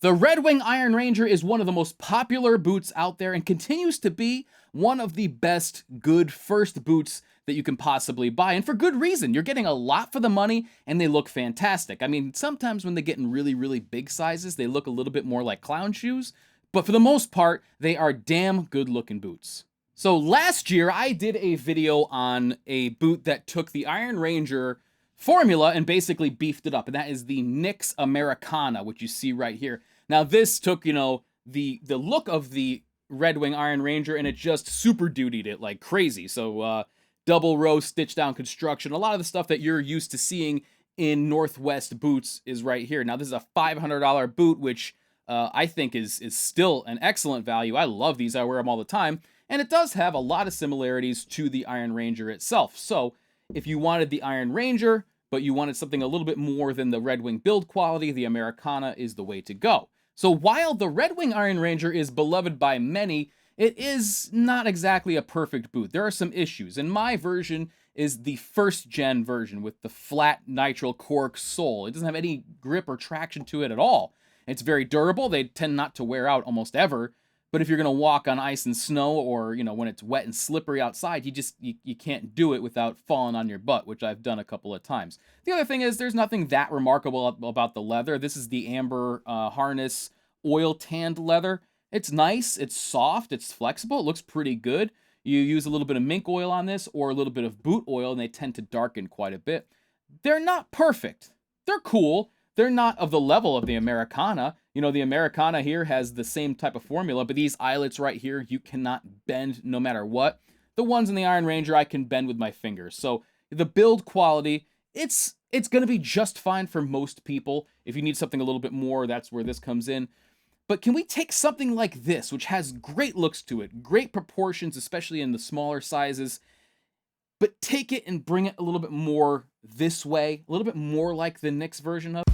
The Redwing Iron Ranger is one of the most popular boots out there and continues to be one of the best good first boots that you can possibly buy, and for good reason. You're getting a lot for the money, and they look fantastic. I mean, sometimes when they get in really, really big sizes, they look a little bit more like clown shoes, but for the most part, they are damn good-looking boots. So last year, I did a video on a boot that took the Iron Ranger formula and basically beefed it up, and that is the NYX Americana, which you see right here. Now, this took, you know, the look of the Redwing Iron Ranger, and it just super dutied it like crazy. So, double row stitch down construction, a lot of the stuff that you're used to seeing in Northwest boots is right here. Now, this is a $500 boot, which I think is still an excellent value. I love these. I wear them all the time. And it does have a lot of similarities to the Iron Ranger itself. So, if you wanted the Iron Ranger, but you wanted something a little bit more than the Redwing build quality, the Americana is the way to go. So while the Redwing Iron Ranger is beloved by many, it is not exactly a perfect boot. There are some issues, and my version is the first gen version with the flat nitrile cork sole. It doesn't have any grip or traction to it at all. It's very durable. They tend not to wear out almost ever, but if you're going to walk on ice and snow, or, you know, when it's wet and slippery outside, you can't do it without falling on your butt, which I've done a couple of times. The other thing is there's nothing that remarkable about the leather. This is the amber harness oil tanned leather. It's nice, it's soft, it's flexible, it looks pretty good. You use a little bit of mink oil on this or a little bit of boot oil, and they tend to darken quite a bit. They're not perfect. They're cool. They're not of the level of the Americana. You know, the Americana here has the same type of formula, but these eyelets right here, you cannot bend no matter what. The ones in the Iron Ranger, I can bend with my fingers. So the build quality, it's going to be just fine for most people. If you need something a little bit more, that's where this comes in. But can we take something like this, which has great looks to it, great proportions, especially in the smaller sizes, but take it and bring it a little bit more this way, a little bit more like the NYX version of it?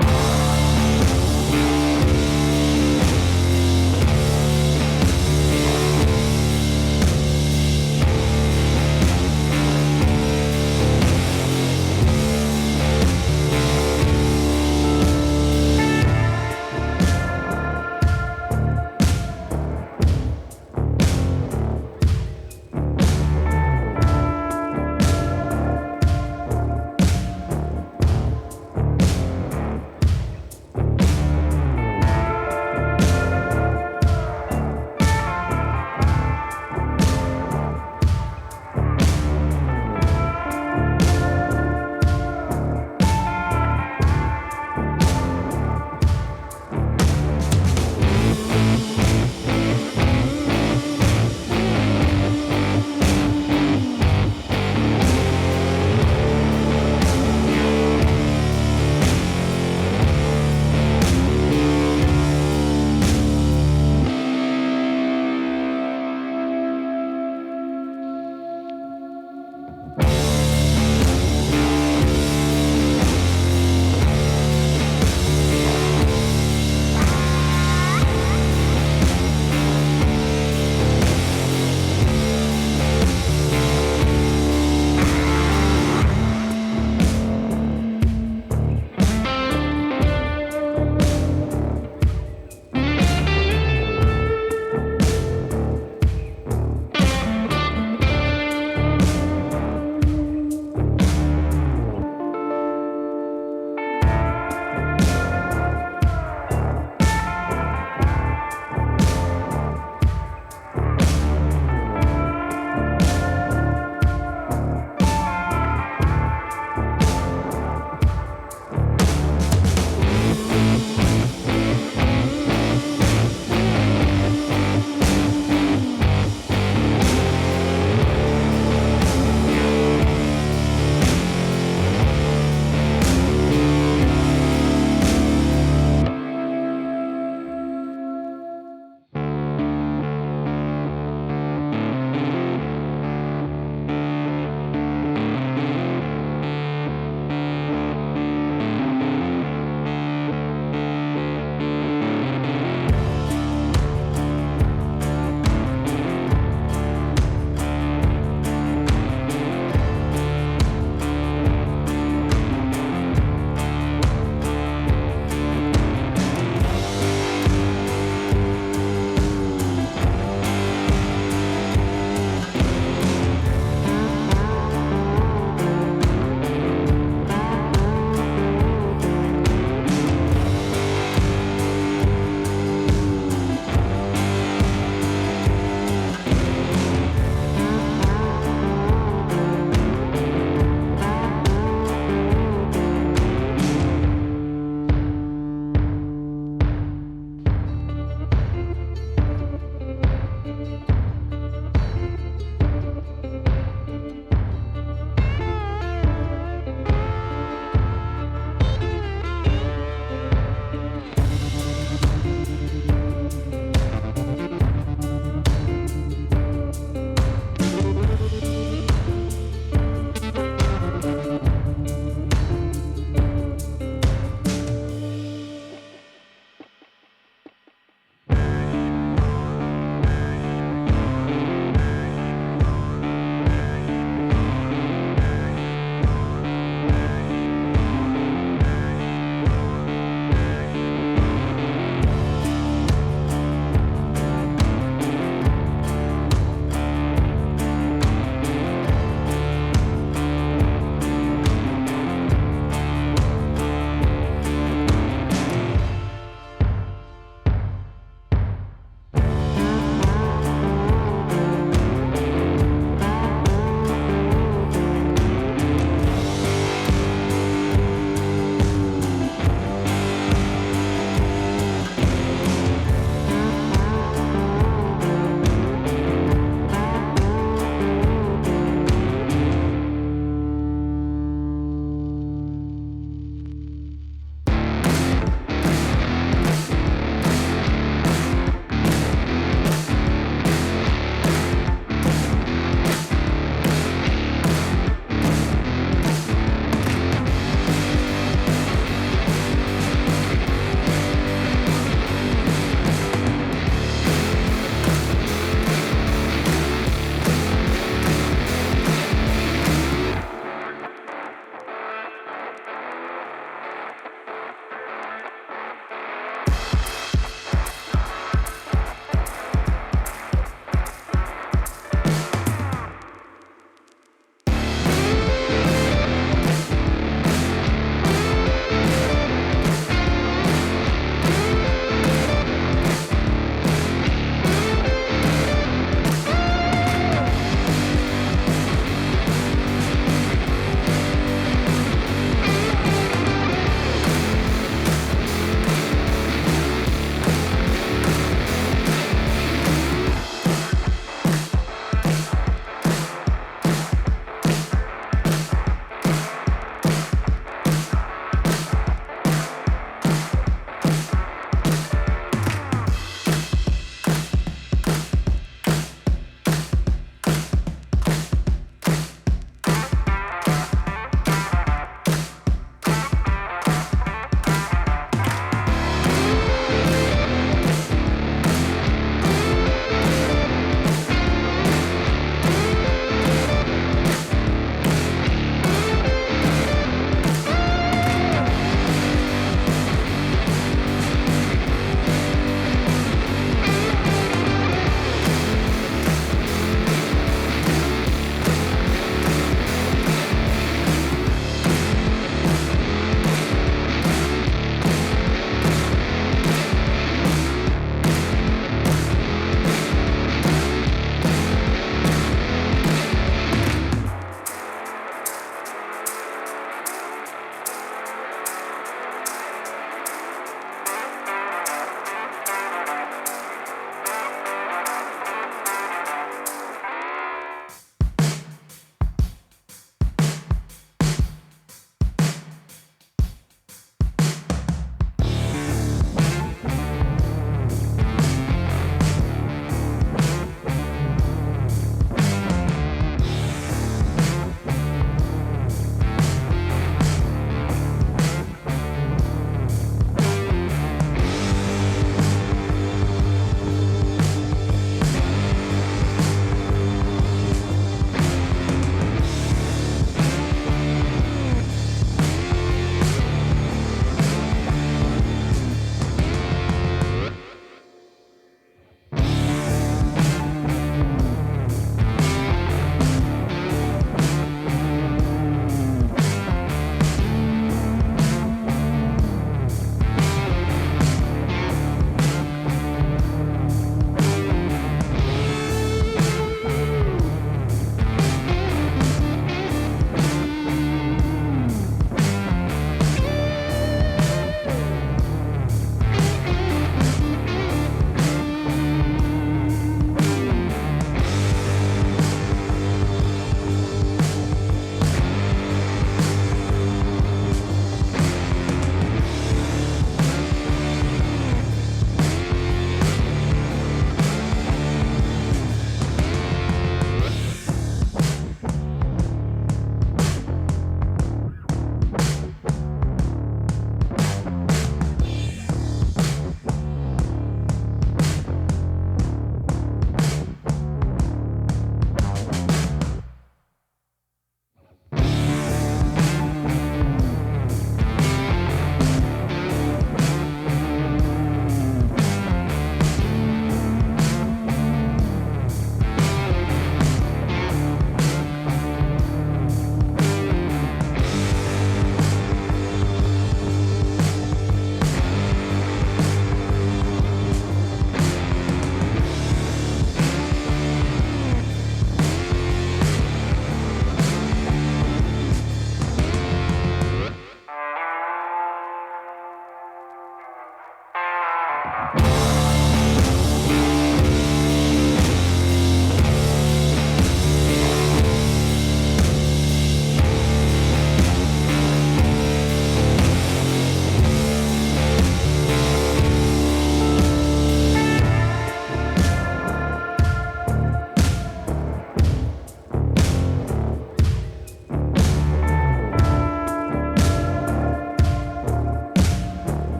You